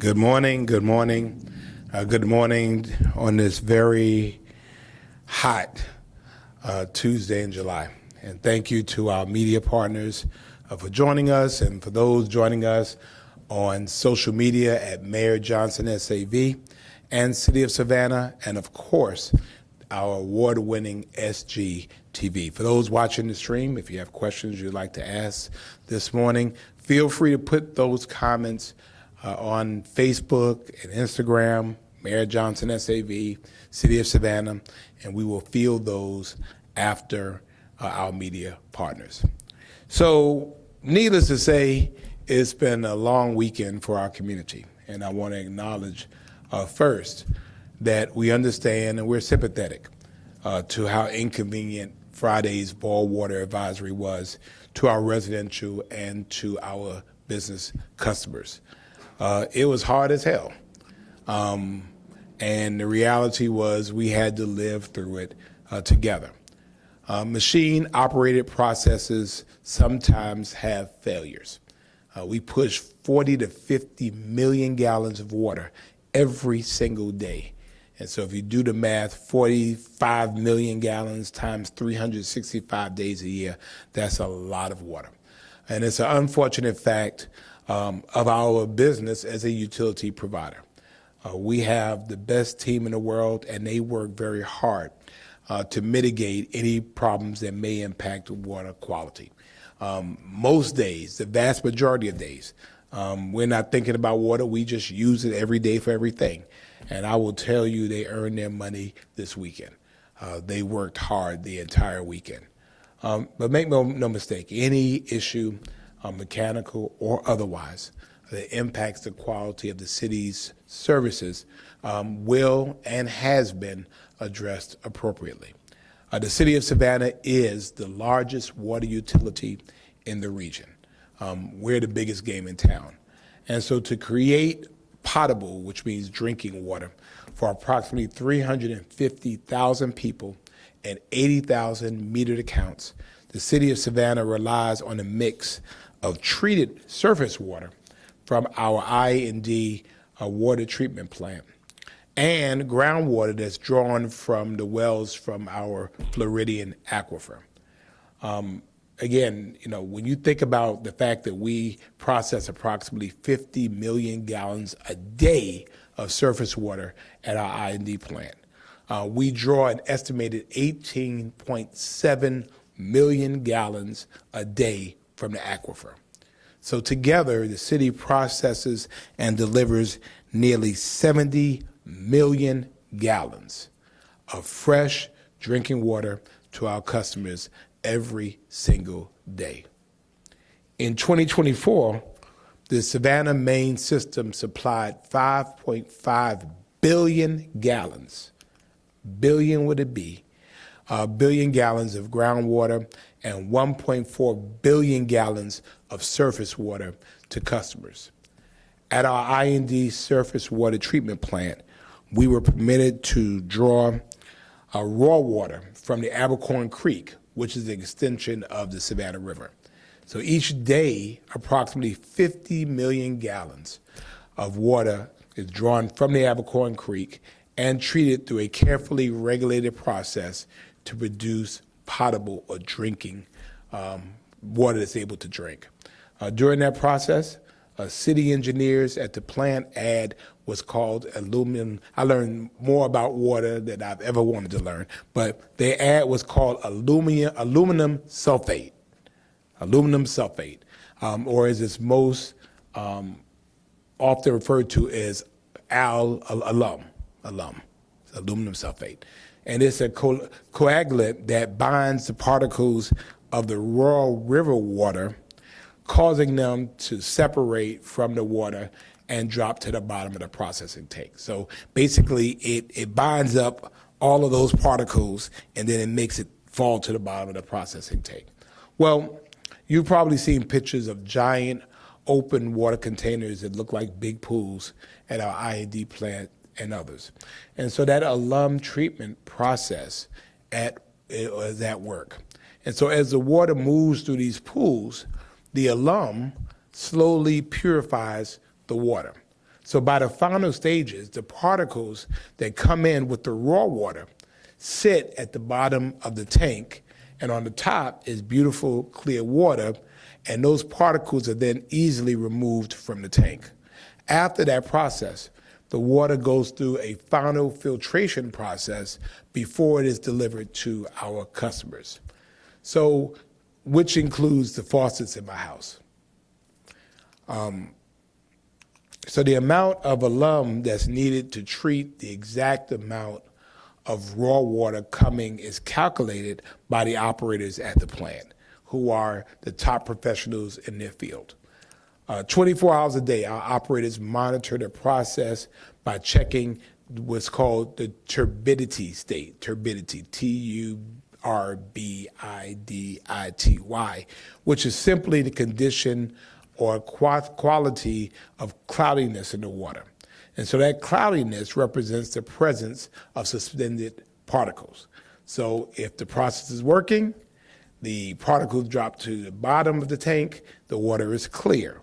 Good morning. Good morning. Good morning on this very hot Tuesday in July. And thank you to our media partners for joining us, and for those joining us on social media at Mayor Johnson SAV and City of Savannah, and of course, our award-winning SG TV. For those watching the stream, if you have questions you'd like to ask this morning, feel free to put those comments on Facebook and Instagram, Mayor Johnson SAV, City of Savannah, and we will field those after our media partners. So, needless to say, it's been a long weekend for our community, and I want to acknowledge first that we understand and we're sympathetic to how inconvenient Friday's boil water advisory was to our residential and to our business customers. It was hard as hell. And the reality was we had to live through it together. Machine-operated processes sometimes have failures. We push 40 to 50 million gallons of water every single day. And so if you do the math, 45 million gallons times 365 days a year, that's a lot of water. And it's an unfortunate fact of our business as a utility provider. We have the best team in the world, and they work very hard to mitigate any problems that may impact water quality. Most days, the vast majority of days, we're not thinking about water. We just use it every day for everything. And I will tell you, they earned their money this weekend. They worked hard the entire weekend. But make no mistake, any issue, mechanical or otherwise, that impacts the quality of the city's services will and has been addressed appropriately. The City of Savannah is the largest water utility in the region. We're the biggest game in town. And so to create potable, which means drinking water, for approximately 350,000 people and 80,000 metered accounts, the City of Savannah relies on a mix of treated surface water from our I&D water treatment plant and groundwater that's drawn from the wells from our Floridian aquifer. Again, you know, when you think about the fact that we process approximately 50 million gallons a day of surface water at our I&D plant, we draw an estimated 18.7 million gallons a day from the aquifer. So together, the city processes and delivers nearly 70 million gallons of fresh drinking water to our customers every single day. In 2024, the Savannah main system supplied 5.5 billion gallons, billion with a B, billion gallons of groundwater and 1.4 billion gallons of surface water to customers. At our I&D surface water treatment plant, we were permitted to draw raw water from the Abercorn Creek, which is an extension of the Savannah River. So each day, approximately 50 million gallons of water is drawn from the Abercorn Creek and treated through a carefully regulated process to produce potable or drinking water that's able to drink. During that process, city engineers at the plant add what's called aluminum. I learned more about water than I've ever wanted to learn, but they add what's called aluminum sulfate. Aluminum sulfate, or as it's most often referred to as alum, aluminum sulfate. And it's a coagulant that binds the particles of the raw river water, causing them to separate from the water and drop to the bottom of the processing tank. So basically, it binds up all of those particles, and then it makes it fall to the bottom of the processing tank. Well, you've probably seen pictures of giant open water containers that look like big pools at our I&D plant and others. And so that alum treatment process is at work. And so as the water moves through these pools, the alum slowly purifies the water. So by the final stages, the particles that come in with the raw water sit at the bottom of the tank, and on the top is beautiful, clear water, and those particles are then easily removed from the tank. After that process, the water goes through a final filtration process before it is delivered to our customers. So, which includes the faucets in my house. So the amount of alum that's needed to treat the exact amount of raw water coming is calculated by the operators at the plant, who are the top professionals in their field. 24 hours a day, our operators monitor the process by checking what's called the turbidity state, turbidity, Turbidity, which is simply the condition or quality of cloudiness in the water. And so that cloudiness represents the presence of suspended particles. So if the process is working, the particles drop to the bottom of the tank, the water is clear.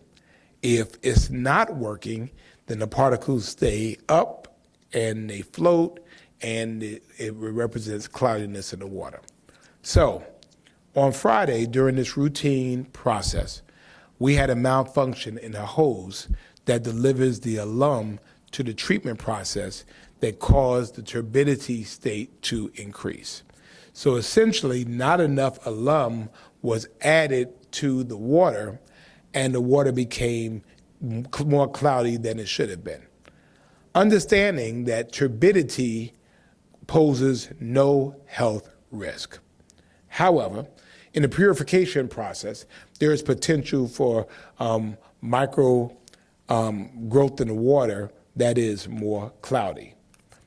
If it's not working, then the particles stay up and they float, and it represents cloudiness in the water. So on Friday, during this routine process, we had a malfunction in a hose that delivers the alum to the treatment process that caused the turbidity state to increase. So essentially, not enough alum was added to the water, and the water became more cloudy than it should have been. Understanding that turbidity poses no health risk. However, in the purification process, there is potential for micro growth in the water that is more cloudy.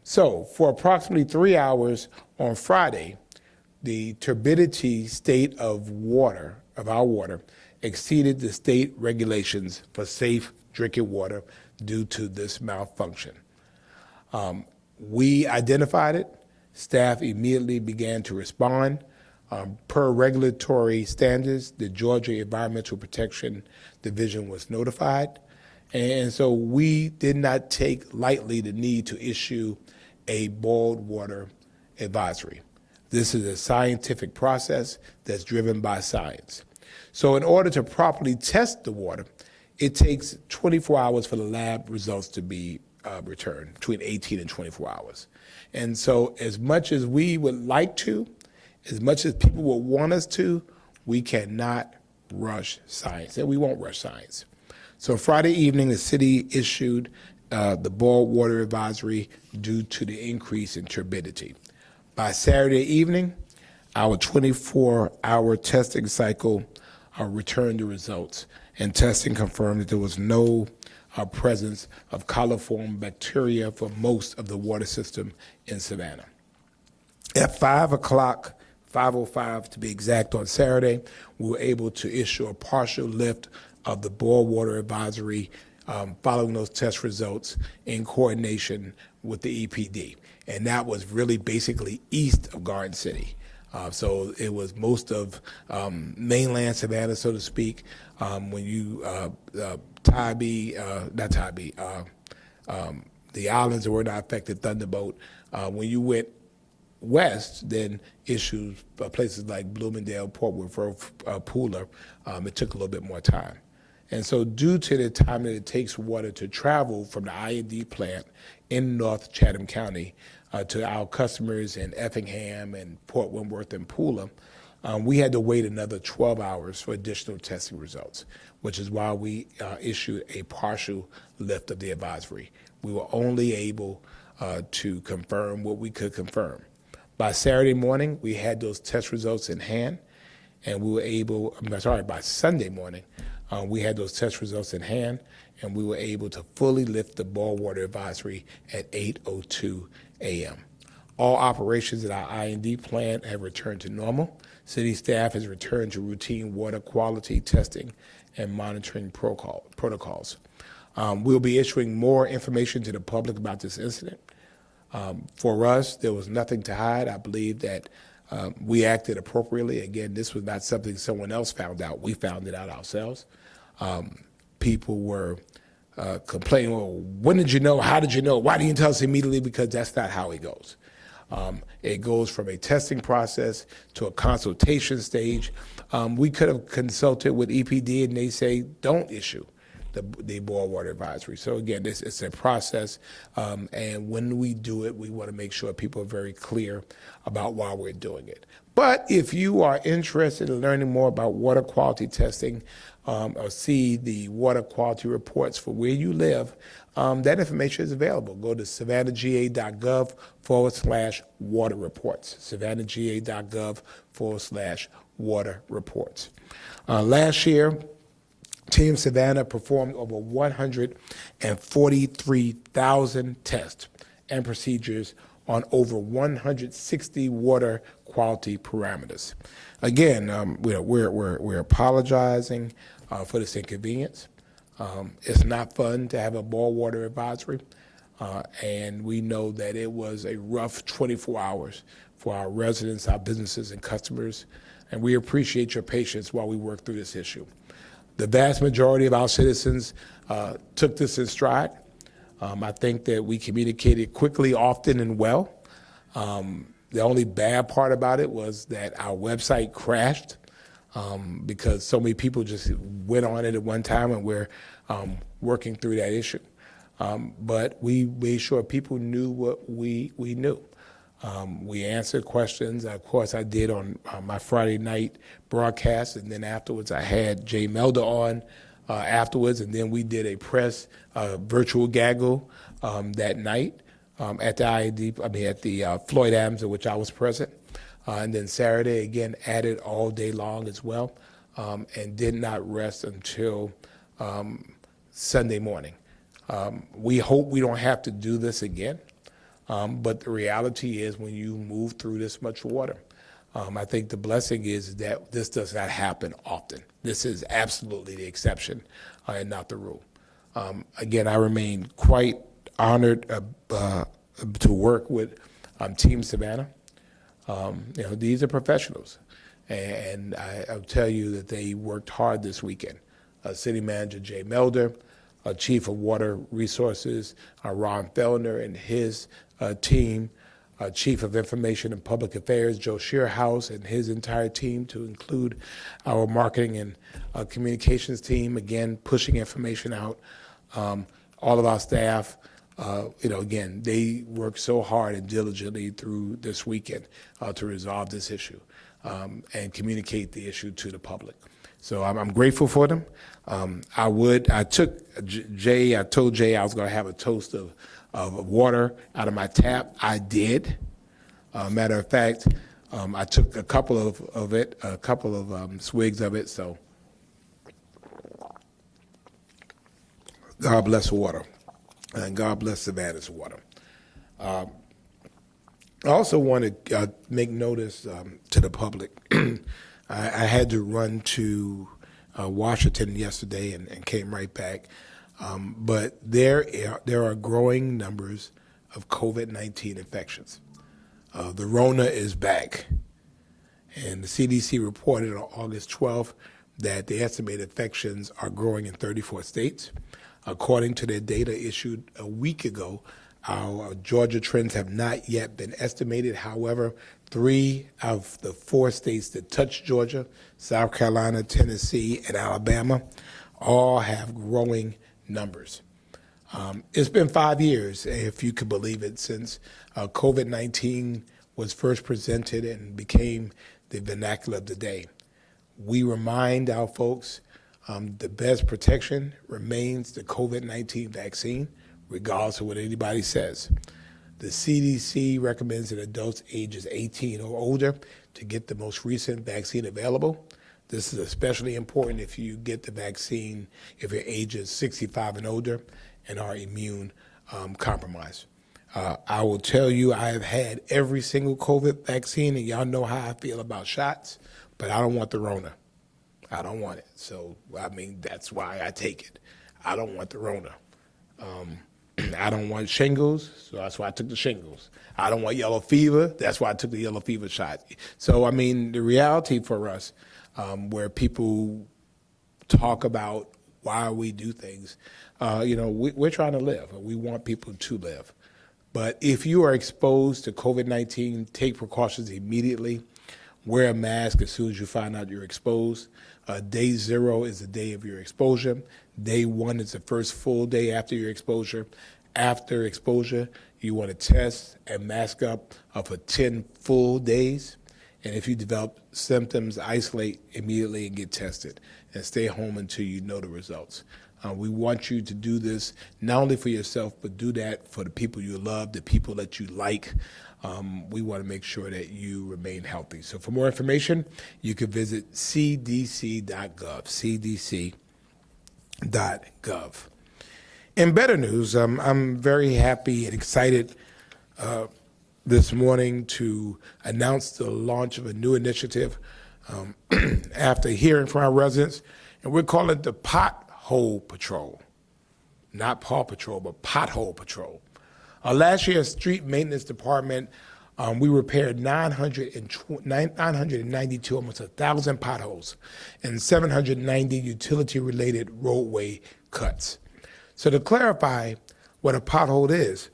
So for approximately 3 hours on Friday, the turbidity state of our water, exceeded the state regulations for safe drinking water due to this malfunction. We identified it. Staff immediately began to respond. Per regulatory standards, the Georgia Environmental Protection Division was notified. And so we did not take lightly the need to issue a boiled water advisory. This is a scientific process that's driven by science. So in order to properly test the water, it takes 24 hours for the lab results to be returned, between 18 and 24 hours. And so as much as we would like to, as much as people would want us to, we cannot rush science, and we won't rush science. So Friday evening, the city issued the boiled water advisory due to the increase in turbidity. By Saturday evening, our 24-hour testing cycle returned the results, and testing confirmed that there was no presence of coliform bacteria for most of the water system in Savannah. At 5 o'clock, 5:05 to be exact, on Saturday, we were able to issue a partial lift of the boiled water advisory following those test results in coordination with the EPD. And that was really basically east of Garden City. So it was most of mainland Savannah, so to speak. When you, the islands that were not affected, Thunderbolt. When you went west, then issues places like Bloomingdale, Port Worth, Pooler, it took a little bit more time. And so due to the time that it takes water to travel from the I&D plant in North Chatham County to our customers in Effingham and Port Wentworth and Pooler, we had to wait another 12 hours for additional testing results, which is why we issued a partial lift of the advisory. We were only able to confirm what we could confirm. By Saturday morning, we had those test results in hand, and we were able, by Sunday morning, we had those test results in hand, and we were able to fully lift the boiled water advisory at 8:02 a.m. All operations at our I&D plant have returned to normal. City staff has returned to routine water quality testing and monitoring protocols. We'll be issuing more information to the public about this incident. For us, there was nothing to hide. I believe that we acted appropriately. Again, this was not something someone else found out. We found it out ourselves. People were complaining, well, when did you know? How did you know? Why didn't you tell us immediately? Because that's not how it goes. It goes from a testing process to a consultation stage. We could have consulted with EPD and they say, don't issue the boil water advisory. So again, it's a process, and when we do it, we want to make sure people are very clear about why we're doing it. But if you are interested in learning more about water quality testing, or see the water quality reports for where you live, that information is available. Go to savannahga.gov/water reports, savannahga.gov/water reports. Last year, Team Savannah performed over 143,000 tests and procedures on over 160 water quality parameters. Again, we're apologizing for this inconvenience. It's not fun to have a boil water advisory, and we know that it was a rough 24 hours for our residents, our businesses, and customers, and we appreciate your patience while we work through this issue. The vast majority of our citizens took this in stride. I think that we communicated quickly, often, and well. The only bad part about it was that our website crashed because so many people just went on it at one time, and we're working through that issue. But we made sure people knew what we knew. We answered questions. Of course, I did on my Friday night broadcast, and then afterwards I had Jay Melder on afterwards, and then we did a press virtual gaggle that night at the Floyd Adams, at which I was present. And then Saturday, again, added all day long as well, and did not rest until Sunday morning. We hope we don't have to do this again. But the reality is when you move through this much water, I think the blessing is that this does not happen often. This is absolutely the exception and not the rule. Again, I remain quite honored to work with Team Savannah. These are professionals, and I'll tell you that they worked hard this weekend. City Manager Jay Melder, Chief of Water Resources Ron Fellner and his team, Chief of Information and Public Affairs Joe Shearhouse and his entire team, to include our marketing and communications team, again, pushing information out. All of our staff, again, they worked so hard and diligently through this weekend to resolve this issue and communicate the issue to the public. So I'm grateful for them. I told Jay I was going to have a toast of water out of my tap. I did. Matter of fact, I took a couple of swigs of it. So God bless water, and God bless Savannah's water. I also want to make notice to the public. I had to run to Washington yesterday and came right back. But there are growing numbers of COVID-19 infections. The Rona is back. And the CDC reported on August 12th that the estimated infections are growing in 34 states. According to their data issued a week ago, our Georgia trends have not yet been estimated. However, 3 of the 4 states that touch Georgia, South Carolina, Tennessee, and Alabama, all have growing numbers. It's been 5 years, if you could believe it, since COVID-19 was first presented and became the vernacular of the day. We remind our folks the best protection remains the COVID-19 vaccine, regardless of what anybody says. The CDC recommends that adults ages 18 or older to get the most recent vaccine available. This is especially important if you get the vaccine if your age is 65 and older and are immune compromised. I will tell you I have had every single COVID vaccine, and y'all know how I feel about shots, but I don't want the Rona. I don't want it. So, that's why I take it. I don't want the Rona. I don't want shingles, so that's why I took the shingles. I don't want yellow fever, that's why I took the yellow fever shot. So, the reality for us, where people talk about why we do things, we're trying to live. We want people to live. But if you are exposed to COVID-19, take precautions immediately. Wear a mask as soon as you find out you're exposed. Day 0 is the day of your exposure. Day 1 is the first full day after your exposure. After exposure, you want to test and mask up for 10 full days. And if you develop symptoms, isolate immediately and get tested. And stay home until you know the results. We want you to do this not only for yourself, but do that for the people you love, the people that you like. We want to make sure that you remain healthy. So for more information, you can visit cdc.gov, cdc.gov. In better news, I'm very happy and excited this morning to announce the launch of a new initiative after hearing from our residents, and we're calling it the Pothole Patrol. Not Paw Patrol, but Pothole Patrol. Last year, Street Maintenance Department, we repaired 992, almost 1,000 potholes, and 790 utility-related roadway cuts. So to clarify what a pothole is,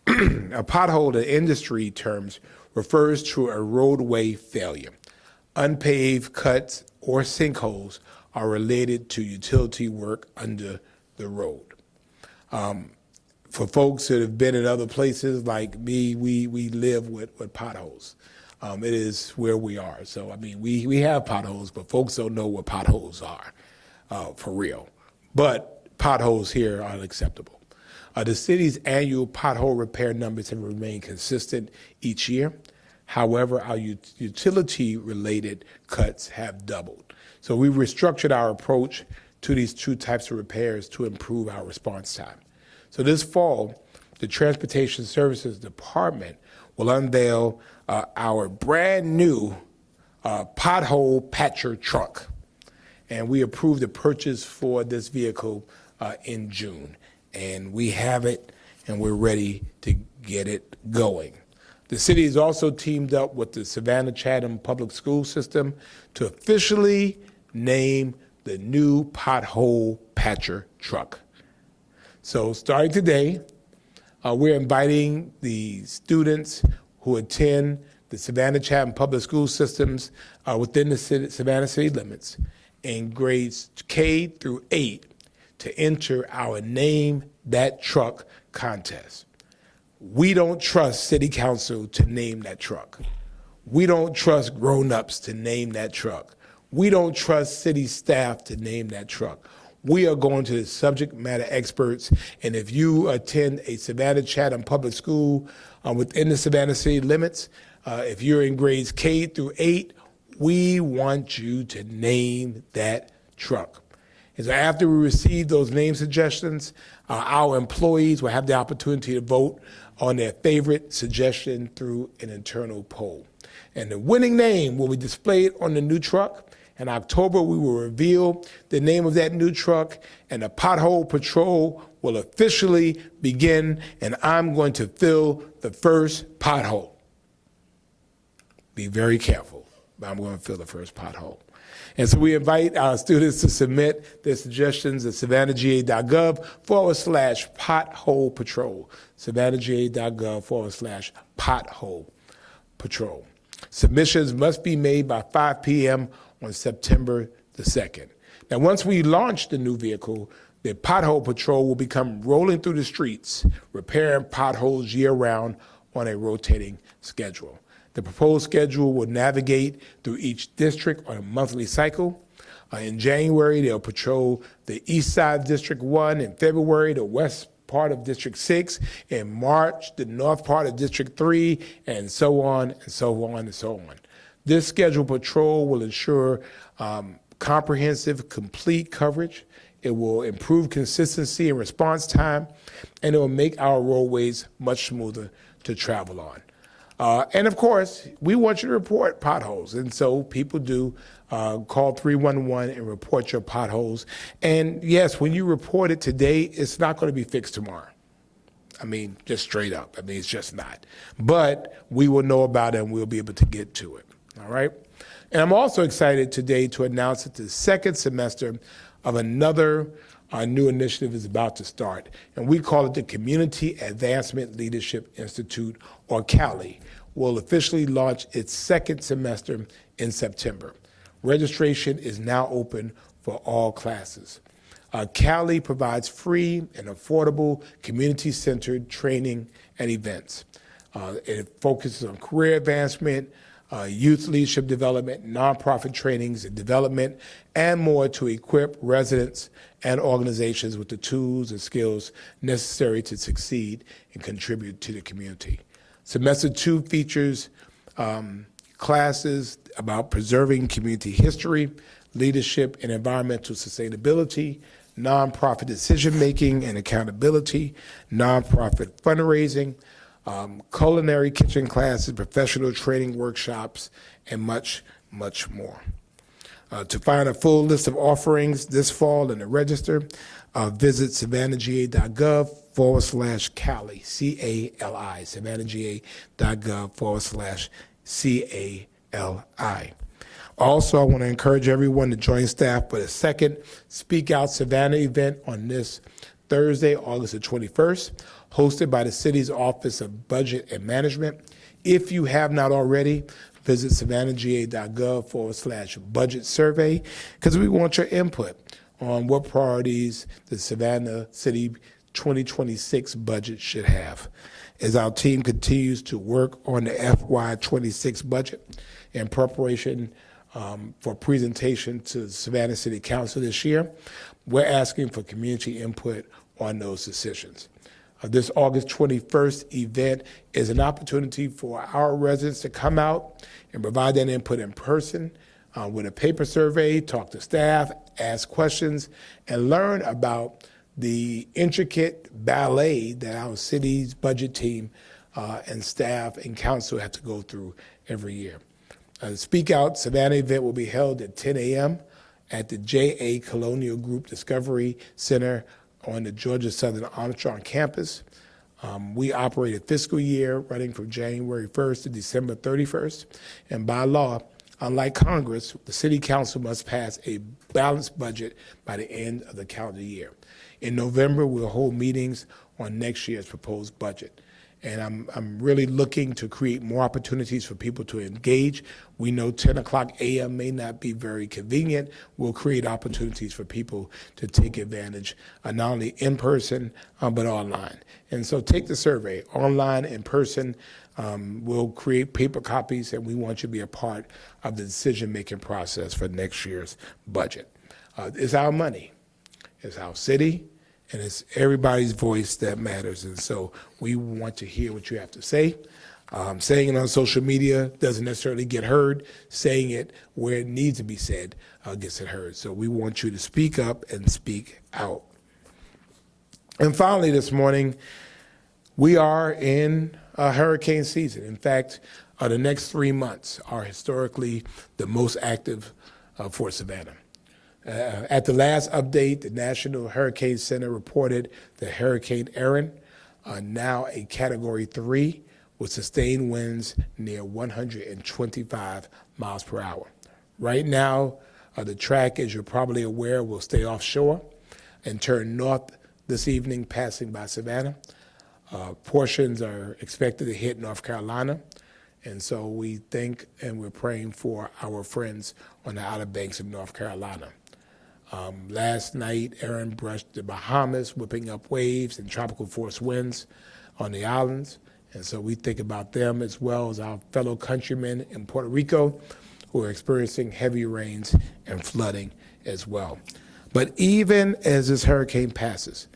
a pothole in industry terms refers to a roadway failure. Unpaved cuts or sinkholes are related to utility work under the road. For folks that have been in other places like me, we live with potholes. It is where we are. So, I mean, we have potholes, but folks don't know what potholes are for real. But potholes here are unacceptable. The city's annual pothole repair numbers have remained consistent each year. However, our utility-related cuts have doubled. So we restructured our approach to these two types of repairs to improve our response time. So this fall, the Transportation Services Department will unveil our brand new pothole patcher truck. And we approved the purchase for this vehicle in June. And we have it, and we're ready to get it going. The city has also teamed up with the Savannah-Chatham Public School System to officially name the new pothole patcher truck. So starting today, we're inviting the students who attend the Savannah-Chatham Public School Systems within the Savannah city limits in grades K through 8 to enter our Name That Truck contest. We don't trust City Council to name that truck. We don't trust grown-ups to name that truck. We don't trust city staff to name that truck. We are going to the subject matter experts, and if you attend a Savannah-Chatham public school within the Savannah city limits, if you're in grades K through 8, we want you to name that truck. And so after we receive those name suggestions, our employees will have the opportunity to vote on their favorite suggestion through an internal poll. And the winning name will be displayed on the new truck. In October, we will reveal the name of that new truck, and the Pothole Patrol will officially begin, and I'm going to fill the first pothole. Be very careful, but I'm going to fill the first pothole. And so we invite our students to submit their suggestions at savannahga.gov/pothole patrol. savannahga.gov/pothole patrol. Submissions must be made by 5 p.m. on September the 2nd. Now, once we launch the new vehicle, the Pothole Patrol will become rolling through the streets, repairing potholes year-round on a rotating schedule. The proposed schedule will navigate through each district on a monthly cycle. In January, they'll patrol the east side of District 1. In February, the west part of District 6. In March, the north part of District 3, and so on and so on and so on. This scheduled patrol will ensure comprehensive, complete coverage. It will improve consistency and response time, and it will make our roadways much smoother to travel on. And of course, we want you to report potholes. And so people do call 311 and report your potholes. And yes, when you report it today, it's not going to be fixed tomorrow. I mean, just straight up. I mean, it's just not. But we will know about it and we'll be able to get to it. All right. And I'm also excited today to announce that the second semester of another our new initiative is about to start, and we call it the Community Advancement Leadership Institute, or CALI, will officially launch its second semester in September. Registration is now open for all classes. CALI provides free and affordable community-centered training and events. It focuses on career advancement, youth leadership development, nonprofit trainings and development, and more to equip residents and organizations with the tools and skills necessary to succeed and contribute to the community. Semester 2 features classes about preserving community history, leadership and environmental sustainability, nonprofit decision-making and accountability, nonprofit fundraising, culinary kitchen classes, professional training workshops, and much, much more. To find a full list of offerings this fall and to register, visit savannahga.gov/CALI, C-A-L-I, savannahga.gov/CALI. Also, I want to encourage everyone to join staff for the second Speak Out Savannah event on this Thursday, August the 21st, hosted by the city's Office of Budget and Management. If you have not already, visit savannahga.gov/budget survey, because we want your input on what priorities the Savannah City 2026 budget should have. As our team continues to work on the FY26 budget in preparation for presentation to the Savannah City Council this year, we're asking for community input on those decisions. This August 21st event is an opportunity for our residents to come out and provide that input in person with a paper survey, talk to staff, ask questions, and learn about the intricate ballet that our city's budget team and staff and council have to go through every year. The Speak Out Savannah event will be held at 10 a.m. at the J.A. Colonial Group Discovery Center on the Georgia Southern Armstrong campus. We operate a fiscal year running from January 1st to December 31st, and by law, unlike Congress, the City Council must pass a balanced budget by the end of the calendar year. In November, we'll hold meetings on next year's proposed budget. And I'm really looking to create more opportunities for people to engage. We know 10 o'clock a.m. may not be very convenient. We'll create opportunities for people to take advantage, not only in person, but online. And so take the survey, online, in person. We'll create paper copies, and we want you to be a part of the decision-making process for next year's budget. It's our money. It's our city. And it's everybody's voice that matters. And so we want to hear what you have to say. Saying it on social media doesn't necessarily get heard. Saying it where it needs to be said gets it heard. So we want you to speak up and speak out. And finally this morning, we are in hurricane season. In fact, the next 3 months are historically the most active for Savannah. At the last update, the National Hurricane Center reported that Hurricane Erin, now a Category 3, with sustained winds near 125 miles per hour. Right now, the track, as you're probably aware, will stay offshore and turn north this evening, passing by Savannah. Portions are expected to hit North Carolina. And so we think and we're praying for our friends on the Outer Banks of North Carolina. Last night, Erin brushed the Bahamas, whipping up waves and tropical force winds on the islands. And so we think about them as well as our fellow countrymen in Puerto Rico who are experiencing heavy rains and flooding as well. But even as this hurricane passes,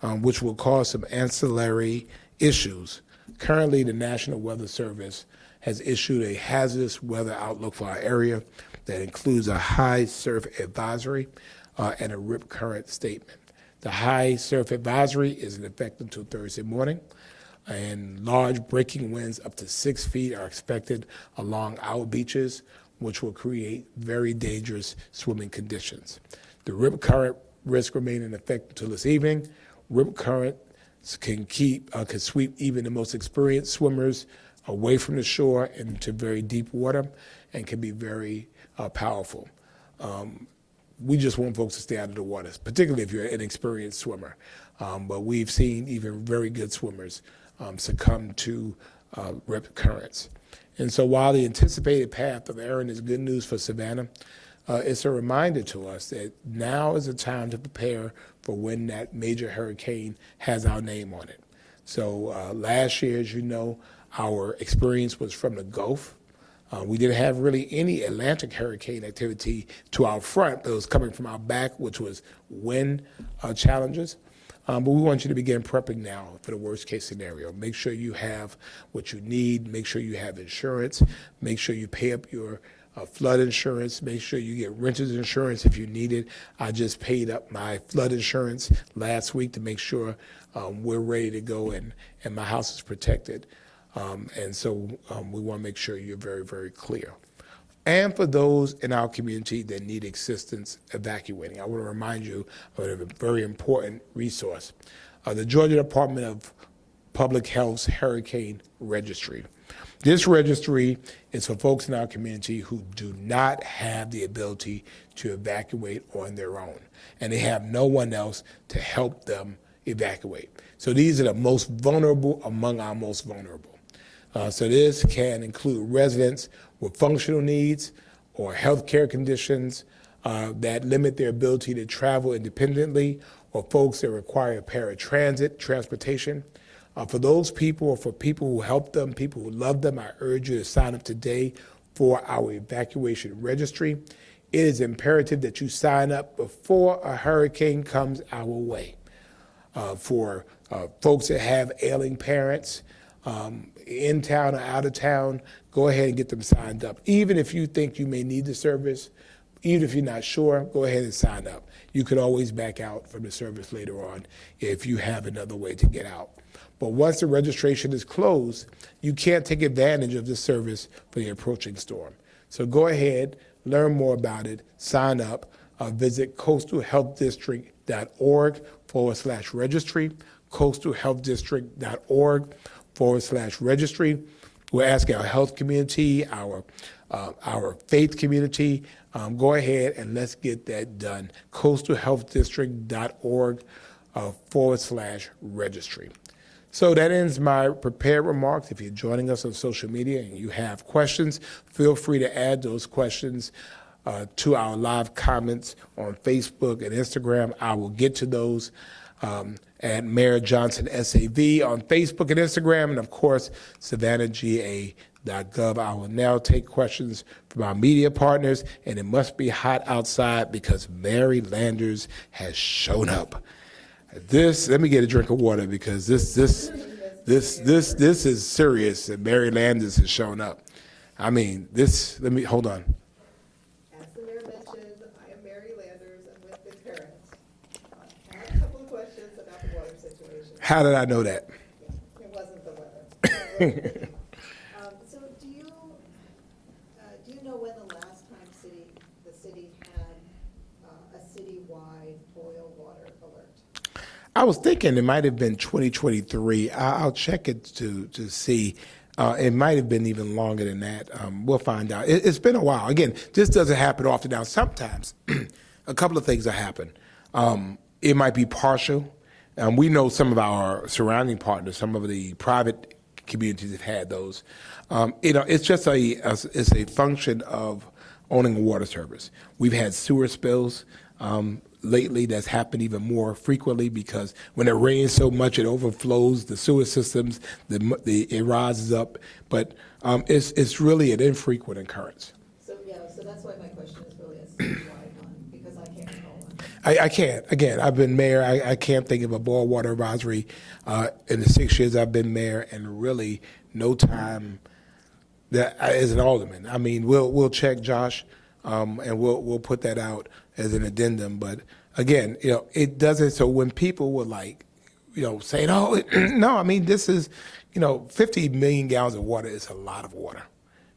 which will cause some ancillary issues, currently the National Weather Service has issued a hazardous weather outlook for our area that includes a high surf advisory and a rip current statement. The high surf advisory is in effect until Thursday morning, and large breaking winds up to 6 feet are expected along our beaches, which will create very dangerous swimming conditions. The rip current risk remain in effect until this evening. Rip currents can sweep even the most experienced swimmers away from the shore into very deep water and can be very powerful. we just want folks to stay out of the water, particularly if you're an inexperienced swimmer. But we've seen even very good swimmers succumb to rip currents. And so while the anticipated path of Erin is good news for Savannah, it's a reminder to us that now is the time to prepare for when that major hurricane has our name on it. So last year, as you know, our experience was from the Gulf. We didn't have really any Atlantic hurricane activity to our front, but it was coming from our back, which was wind challenges. But we want you to begin prepping now for the worst case scenario. Make sure you have what you need. Make sure you have insurance. Make sure you pay up your flood insurance. Make sure you get renter's insurance if you need it. I just paid up my flood insurance last week to make sure we're ready to go and my house is protected. And so we want to make sure you're very, very clear. And for those in our community that need assistance evacuating, I want to remind you of a very important resource. The Georgia Department of Public Health's Hurricane Registry. This registry is for folks in our community who do not have the ability to evacuate on their own, and they have no one else to help them evacuate. So these are the most vulnerable among our most vulnerable. So this can include residents with functional needs or health care conditions that limit their ability to travel independently, or folks that require paratransit transportation. For those people, or for people who help them, people who love them, I urge you to sign up today for our evacuation registry. It is imperative that you sign up before a hurricane comes our way. For folks that have ailing parents, in town or out of town, go ahead and get them signed up. Even if you think you may need the service, even if you're not sure, go ahead and sign up. You could always back out from the service later on if you have another way to get out. But once the registration is closed, you can't take advantage of this service for the approaching storm. So go ahead, learn more about it, sign up, visit coastalhealthdistrict.org/registry, coastalhealthdistrict.org/registry. We're asking our health community, our faith community, go ahead and let's get that done. coastalhealthdistrict.org/registry. So that ends my prepared remarks. If you're joining us on social media and you have questions, feel free to add those questions to our live comments on Facebook and Instagram. I will get to those at Mayor Johnson SAV on Facebook and Instagram, and of course, SavannahGA.gov. I will now take questions from our media partners, and it must be hot outside because Mary Landers has shown up. Let me get a drink of water because this is serious that Mary Landers has shown up. I mean, hold on. As the mayor mentioned, I am Mary Landers. I'm with the parents. I have a couple of questions about the water situation. How did I know that? Yeah, it wasn't the weather. So do you know when the last time the city had a citywide boil water alert? I was thinking it might have been 2023. I'll check it to see. It might have been even longer than that. We'll find out. It's been a while. Again, this doesn't happen often. Now, sometimes a couple of things that happen. It might be partial. We know some of our surrounding partners, some of the private communities have had those. It's just it's a function of owning a water service. We've had sewer spills lately that's happened even more frequently because when it rains so much, it overflows the sewer systems, it rises up. But it's really an infrequent occurrence. So that's why my question is really a citywide one, because I can't recall one. I can't. Again, I've been mayor. I can't think of a boil water advisory in the 6 years I've been mayor, and really no time that as an alderman. I mean, we'll check, Josh, and we'll put that out as an addendum. But again, it doesn't. So when people were like, saying, "Oh, no," I mean, this is, 50 million gallons of water is a lot of water.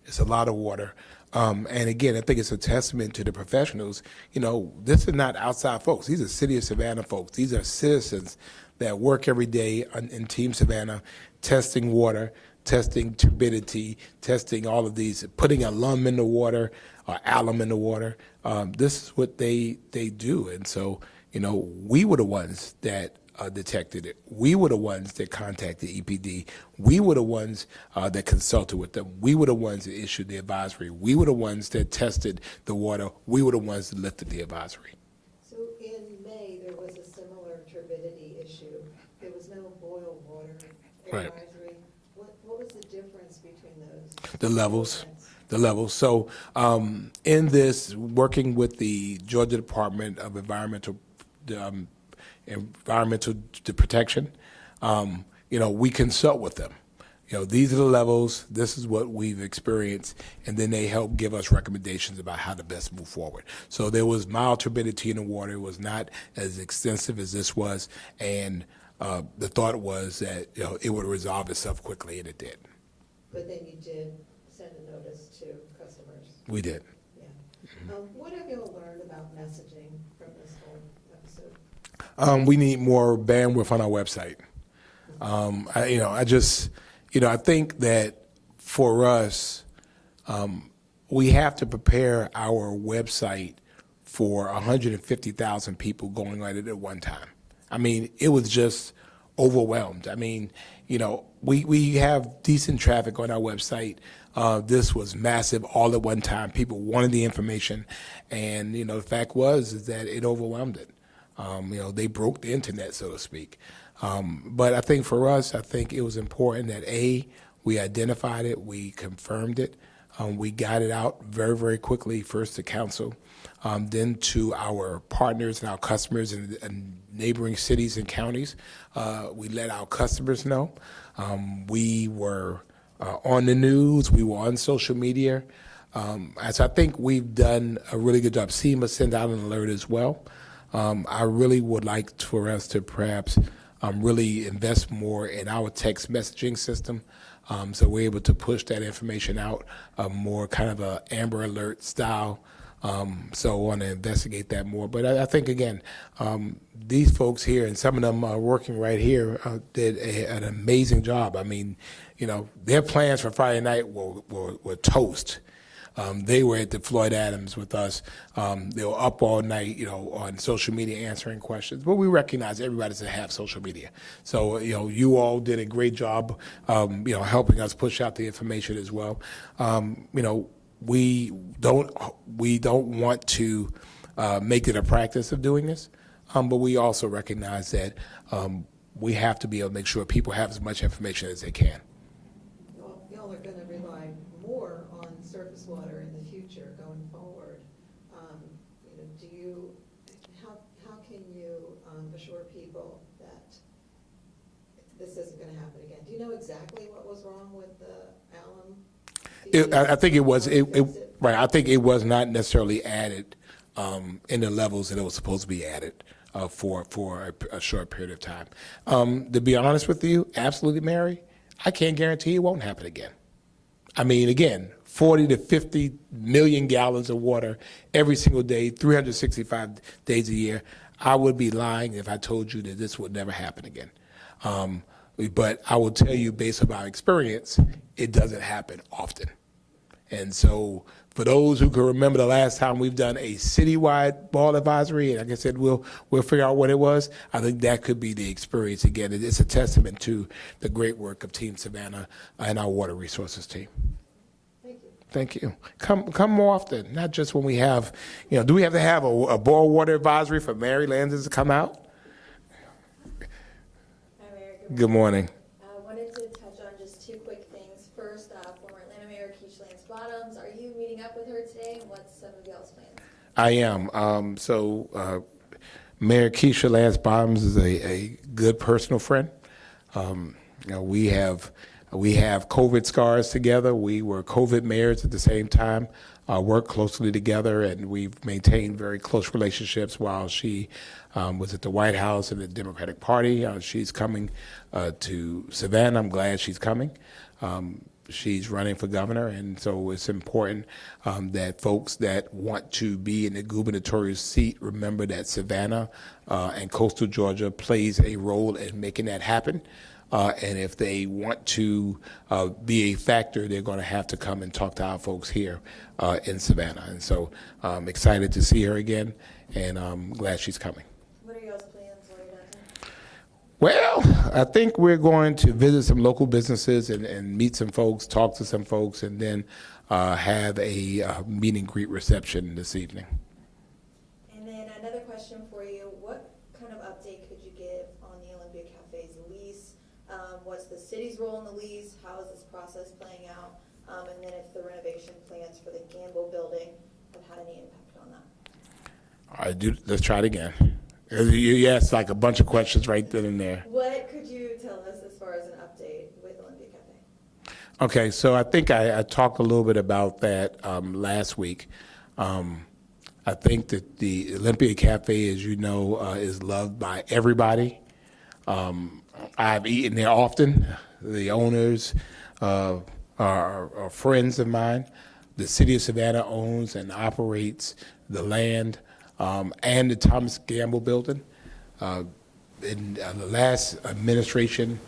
It's a lot of water. And again, I think it's a testament to the professionals. This is not outside folks. These are City of Savannah folks. These are citizens that work every day in Team Savannah, testing water. testing turbidity, testing all of these, putting alum in the water or alum in the water. This is what they do. And so, we were the ones that detected it. We were the ones that contacted EPD. We were the ones that consulted with them. We were the ones that issued the advisory. We were the ones that tested the water. We were the ones that lifted the advisory. So in May, there was a similar turbidity issue. There was no boil water Right. advisory. What was the difference between those? The levels. events? The levels. So in this, working with the Georgia Department of Environmental Protection, we consult with them. These are the levels, this is what we've experienced, and then they help give us recommendations about how to best move forward. So there was mild turbidity in the water. It was not as extensive as this was, and the thought was that it would resolve itself quickly, and it did. But then you did send a notice to customers. We did. Yeah. What have you all learned about messaging from this whole episode? We need more bandwidth on our website. I think that for us, we have to prepare our website for 150,000 people going on it at one time. I mean, it was just overwhelmed. I mean, we have decent traffic on our website. This was massive all at one time. People wanted the information, and the fact is that it overwhelmed it. They broke the internet, so to speak. But I think for us, it was important that we identified it, we confirmed it, we got it out very, very quickly, first to council, then to our partners and our customers in neighboring cities and counties. We let our customers know. We were on the news, we were on social media. So I think we've done a really good job. SEMA sent out an alert as well. I really would like for us to perhaps really invest more in our text messaging system, so we're able to push that information out more kind of a Amber Alert style. So I want to investigate that more. But I think, again, these folks here, and some of them are working right here, did an amazing job. I mean, their plans for Friday night were toast. They were at the Floyd Adams with us. They were up all night, on social media answering questions. But we recognize everybody doesn't have social media. So, you all did a great job, helping us push out the information as well. We don't want to make it a practice of doing this, but we also recognize that we have to be able to make sure people have as much information as they can. Well, y'all are going to rely more on surface water in the future going forward. How can you assure people that this isn't going to happen again? Do you know exactly what was wrong with the alum? I think it was right. I think it was not necessarily added in the levels that it was supposed to be added for a short period of time. To be honest with you, absolutely, Mary, I can't guarantee it won't happen again. I mean, again, 40 to 50 million gallons of water every single day, 365 days a year. I would be lying if I told you that this would never happen again. But I will tell you, based on our experience, it doesn't happen often. And so for those who can remember the last time we've done a citywide boil advisory, and like I said, we'll figure out what it was, I think that could be the experience again. It's a testament to the great work of Team Savannah and our water resources team. Thank you. Come more often, not just when we have, do we have to have a boil water advisory for Mary Landis to come out? Hi, Mayor. Good morning. I wanted to touch on just two quick things. First, former Atlanta Mayor Keisha Lance Bottoms, are you meeting up with her today? And what's some of y'all's plans? I am. Mayor Keisha Lance Bottoms is a good personal friend. We have COVID scars together. We were COVID mayors at the same time, worked closely together, and we've maintained very close relationships while she was at the White House and the Democratic Party. She's coming to Savannah. I'm glad she's coming. She's running for governor, and so it's important that folks that want to be in the gubernatorial seat remember that Savannah and coastal Georgia plays a role in making that happen. And if they want to be a factor, they're going to have to come and talk to our folks here in Savannah. And so I'm excited to see her again, and I'm glad she's coming. What are y'all's plans while you're down Well, I think we're going to visit some local businesses and meet some folks, talk to some folks, and then have a meet and greet reception this evening. And then another question for you, what kind of update could you give on the Olympia Cafe's lease? What's the city's role in the lease? How is this process playing out? And then if the renovation plans for the Gamble building have had any impact on that? All right, let's try it again. You asked like a bunch of questions right then and there. What could you tell us as far as an update with Olympia Cafe? Okay, so I think I talked a little bit about that last week. I think that the Olympia Cafe, as you know, is loved by everybody. I've eaten there often. The owners are friends of mine. The city of Savannah owns and operates the land and the Thomas Gamble building. In the last administration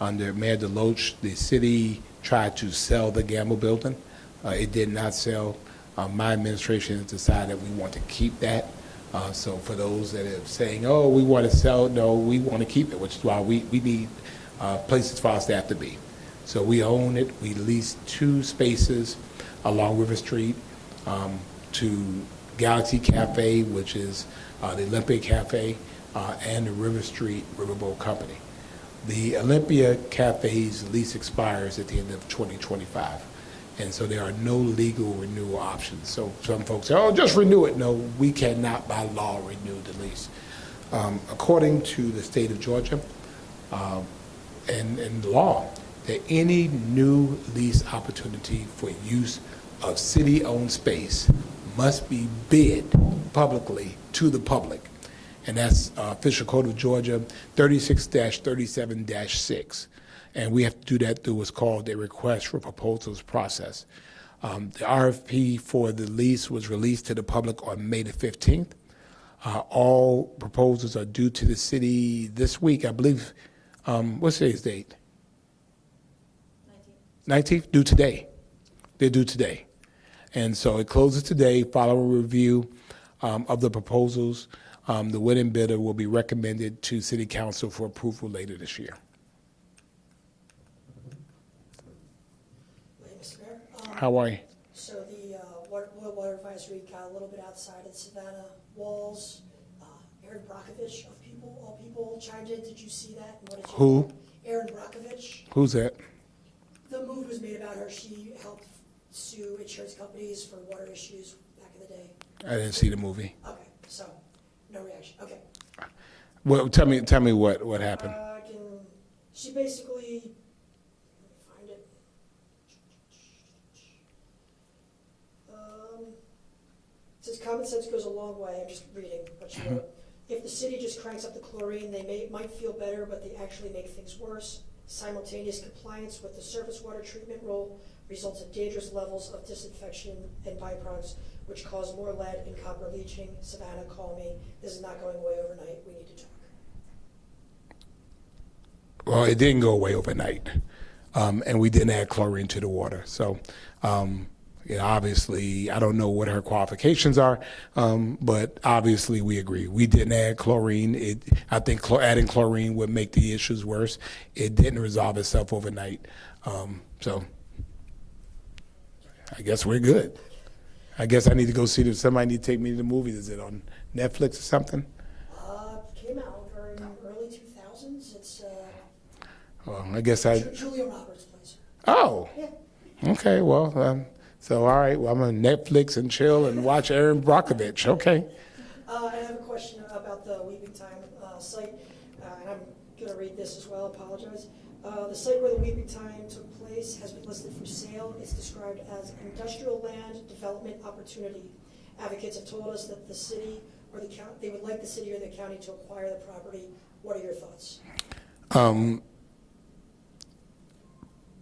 under Mayor DeLoach, the city tried to sell the Gamble building. It did not sell. My administration has decided that we want to keep that. So for those that are saying, oh, we want to sell, no, we want to keep it, which is why we need places for our staff to be. So we own it. We lease 2 spaces along River Street to Galaxy Cafe, which is the Olympia Cafe, and the River Street Riverboat Company. The Olympia Cafe's lease expires at the end of 2025. And so there are no legal renewal options. So some folks say, oh, just renew it. No, we cannot by law renew the lease. According to the state of Georgia and law, that any new lease opportunity for use of city-owned space must be bid publicly to the public. And that's Official Code of Georgia 36-37-6. And we have to do that through what's called a request for proposals process. The RFP for the lease was released to the public on May the 15th. All proposals are due to the city this week, I believe. What's today's date? 19th? Due today. They're due today. And so it closes today. Following review of the proposals, the winning bidder will be recommended to City Council for approval later this year. How are you? So the water advisory got a little bit outside of Savannah walls. Aaron Brockovich, of all people, chimed in. Did you see that? And what did you Who? think? Aaron Brockovich. Who's that? The move was made about her. She helped sue insurance companies for water issues back in the day. I didn't see the movie. Okay, so no reaction. Okay. Well, tell me what happened. She basically, let me find it. It says common sense goes a long way. I'm just reading what she wrote. If the city just cranks up the chlorine, they might feel better, but they actually make things worse. Simultaneous compliance with the surface water treatment rule results in dangerous levels of disinfection and byproducts, which cause more lead and copper leaching. Savannah, call me. This is not going away overnight. We need to talk. Well, it didn't go away overnight, and we didn't add chlorine to the water. So, obviously, I don't know what her qualifications are, but obviously we agree. We didn't add chlorine. I think adding chlorine would make the issues worse. It didn't resolve itself overnight. So I guess we're good. I guess I need to go see if somebody need to take me to the movies. Is it on Netflix or something? Came out in early 2000s. It's Well, I guess Julia Roberts plays her. Oh, Yeah. okay. Well, so all right. Well, I'm on Netflix and chill and watch Aaron Brockovich. Okay. I have a question about the Weeping Time site, and I'm going to read this as well. Apologize. The site where the Weeping Time took place has been listed for sale. It's described as industrial land development opportunity. Advocates have told us that the city or the county, they would like the city or the county to acquire the property. What are your thoughts?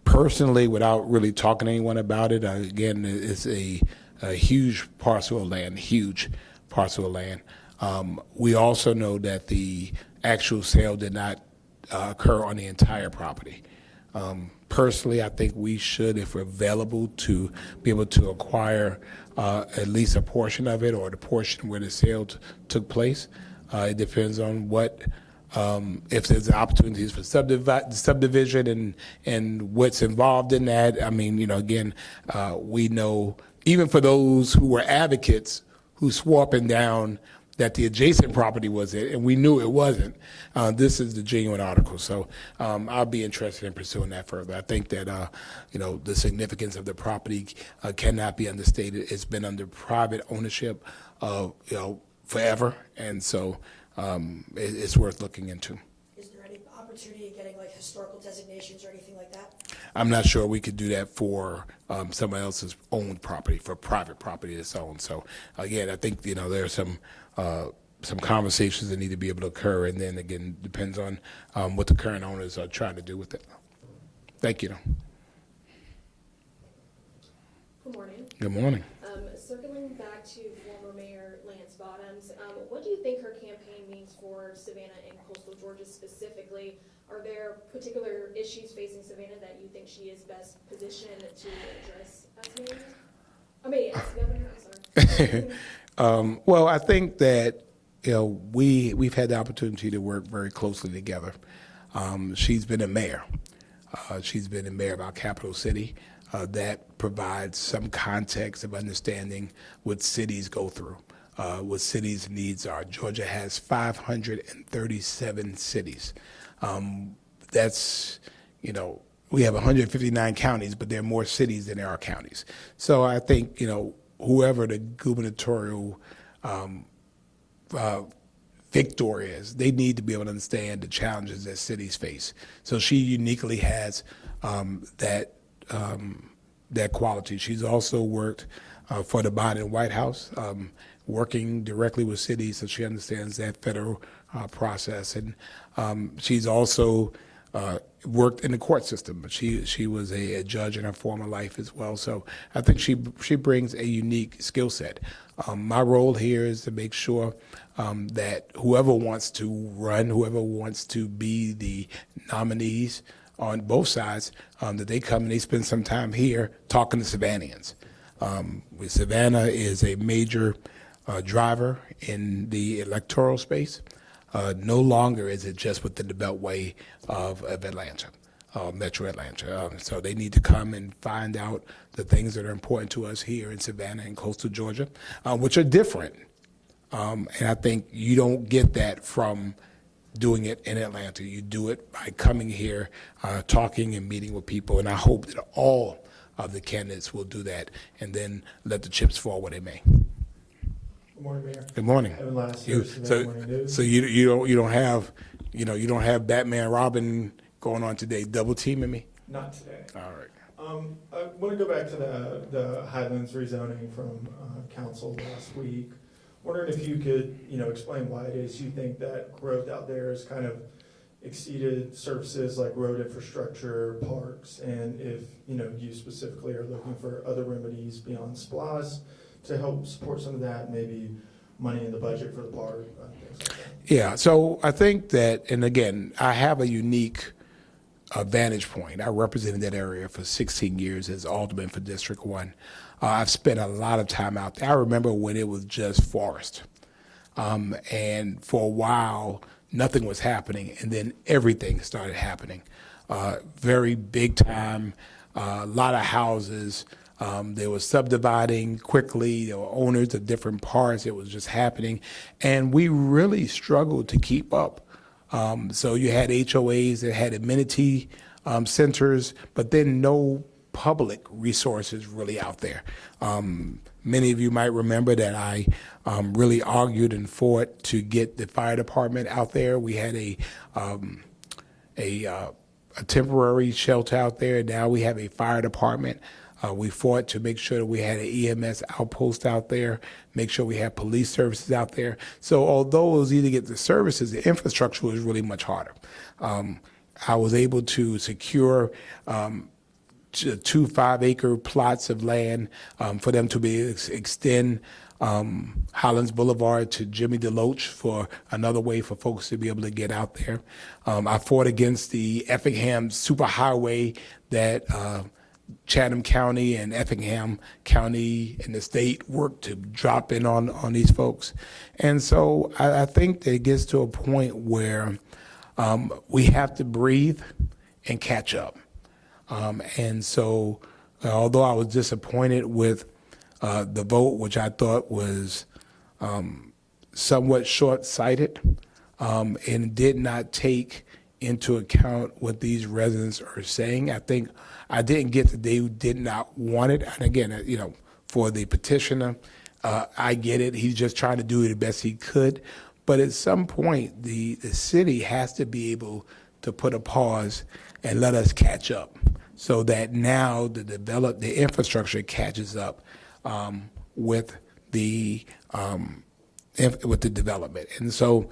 Personally, without really talking to anyone about it, again, it's a huge parcel of land, We also know that the actual sale did not occur on the entire property. Personally, I think we should, if we're available, to be able to acquire at least a portion of it or the portion where the sale took place. It depends on what, if there's opportunities for subdivision and what's involved in that. I mean, again, we know even for those who were advocates who swore up and down that the adjacent property was it, and we knew it wasn't. This is the genuine article, so I'll be interested in pursuing that further. I think that the significance of the property cannot be understated. It's been under private ownership, forever, and so it's worth looking into. Is there any opportunity of getting like historical designations or anything like that? I'm not sure we could do that for someone else's owned property, for private property that's owned. So again, I think there are some conversations that need to be able to occur, and then again, depends on what the current owners are trying to do with it. Thank you. Good morning. Good morning. Circling back to former Mayor Lance Bottoms, what do you think her campaign means for Savannah and coastal Georgia specifically? Are there particular issues facing Savannah that you think she is best positioned to address as mayor? As governor, I'm sorry. Well, I think that we've had the opportunity to work very closely together. She's been a mayor. She's been a mayor of our capital city. That provides some context of understanding what cities go through, what cities' needs are. Georgia has 537 cities. That's, we have 159 counties, but there are more cities than there are counties. So I think, whoever the gubernatorial victor is, they need to be able to understand the challenges that cities face. So she uniquely has that quality. She's also worked for the Biden White House, working directly with cities, so she understands that federal process. And she's also worked in the court system, but she was a judge in her former life as well. So I think she brings a unique skill set. My role here is to make sure that whoever wants to run, whoever wants to be the nominees on both sides, that they come and they spend some time here talking to Savannahans. Savannah is a major driver in the electoral space. No longer is it just within the beltway of Atlanta, Metro Atlanta. So they need to come and find out the things that are important to us here in Savannah and coastal Georgia, which are different. And I think you don't get that from doing it in Atlanta. You do it by coming here, talking and meeting with people. And I hope that all of the candidates will do that and then let the chips fall where they may. Good morning, Mayor. Good morning. Evan Lassiter, Savannah Morning News. So you don't have Batman Robin going on today, double teaming me? Not today. All right. I want to go back to the Highlands rezoning from council last week. Wondering if you could, explain why it is you think that growth out there has kind of exceeded services like road infrastructure, parks, and if, you specifically are looking for other remedies beyond SPLOST to help support some of that, maybe money in the budget for the park, things like that. Yeah, so I think that, and again, I have a unique vantage point. I represented that area for 16 years as alderman for District 1. I've spent a lot of time out there. I remember when it was just forest. And for a while, nothing was happening, and then everything started happening. Very big time, a lot of houses. They were subdividing quickly. There were owners of different parts. It was just happening. And we really struggled to keep up. So you had HOAs that had amenity centers, but then no public resources really out there. Many of you might remember that I really argued and fought to get the fire department out there. We had a temporary shelter out there. Now we have a fire department. We fought to make sure that we had an EMS outpost out there, make sure we had police services out there. So although it was easy to get the services, the infrastructure was really much harder. I was able to secure two 5-acre plots of land for them to be extend Highlands Boulevard to Jimmy DeLoach for another way for folks to be able to get out there. I fought against the Effingham superhighway that Chatham County and Effingham County and the state worked to drop in on these folks. And so I think that it gets to a point where we have to breathe and catch up. And so although I was disappointed with the vote, which I thought was somewhat short-sighted and did not take into account what these residents are saying. I think I didn't get that they did not want it. And again, for the petitioner, I get it. He's just trying to do the best he could. But at some point, the city has to be able to put a pause and let us catch up so that now the infrastructure catches up with the development. And so,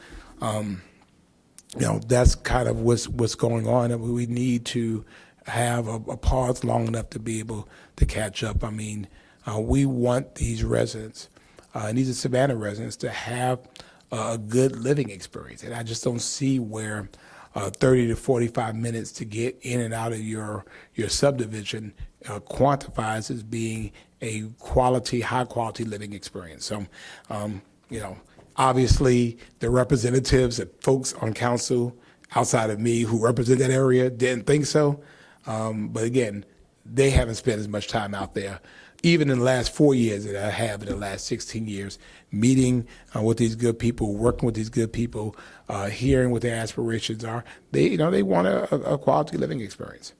that's kind of what's going on. And we need to have a pause long enough to be able to catch up. I mean, we want these residents, and these are Savannah residents, to have a good living experience. And I just don't see where 30 to 45 minutes to get in and out of your subdivision quantifies as being a high quality living experience. So, obviously the representatives and folks on council outside of me who represent that area didn't think so. But again, they haven't spent as much time out there, even in the last 4 years that I have in the last 16 years, meeting with these good people, working with these good people, hearing what their aspirations are. They want a quality living experience.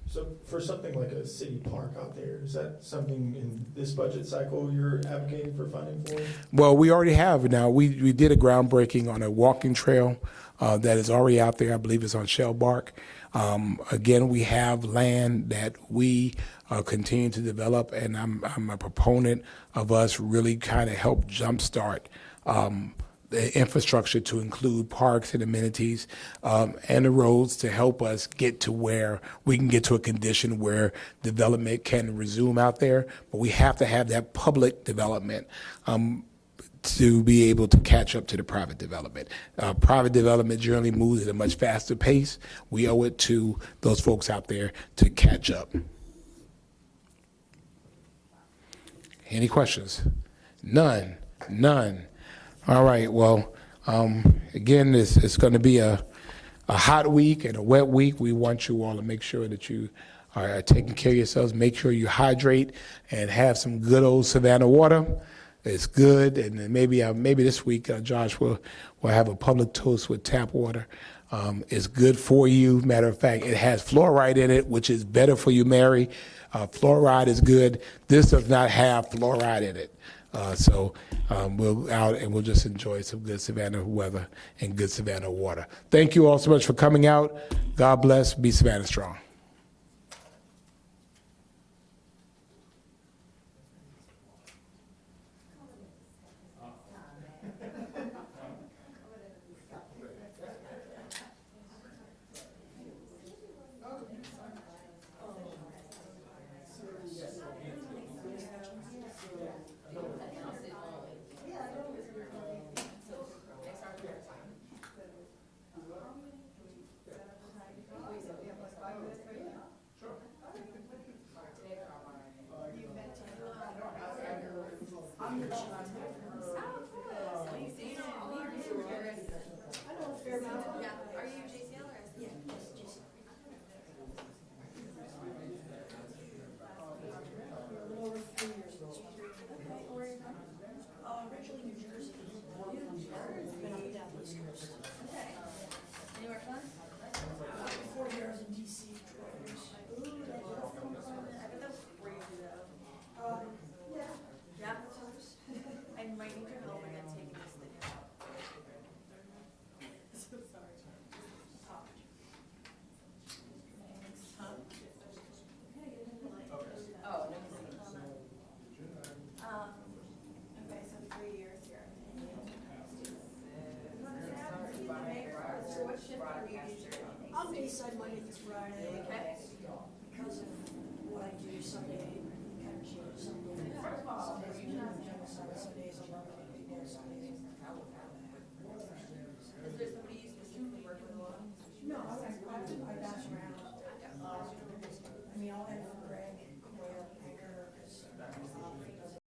So for something like a city park out there, is that something in this budget cycle you're advocating for funding for? Well, we already have now. We did a groundbreaking on a walking trail that is already out there. I believe it's on Shellbark. Again, we have land that we continue to develop, and I'm a proponent of us really kind of help jumpstart the infrastructure to include parks and amenities and the roads to help us get to where we can get to a condition where development can resume out there. But we have to have that public development to be able to catch up to the private development. Private development generally moves at a much faster pace. We owe it to those folks out there to catch up. Any questions? None. All right, well, again, it's going to be a hot week and a wet week. We want you all to make sure that you are taking care of yourselves. Make sure you hydrate and have some good old Savannah water. It's good, and then maybe this week, Josh will have a public toast with tap water. It's good for you. Matter of fact, it has fluoride in it, which is better for you, Mary. Fluoride is good. This does not have fluoride in it. So we'll out and we'll just enjoy some good Savannah weather and good Savannah water. Thank you all so much for coming out. God bless. Be Savannah strong. Originally New Jersey. Been up and down the East Coast. Anywhere fun? 4 years in DC, 12 years. I bet that's crazy though. Yeah. Yeah. I might need your help again taking this thing out. So sorry. Oh, no. Okay, so 3 years here. So what shift are you usually? I'm Bayside Monday through Friday. Okay. Because of what I do Sunday kind of changes. Some days I'm general side, some days I'm not going to be there, some days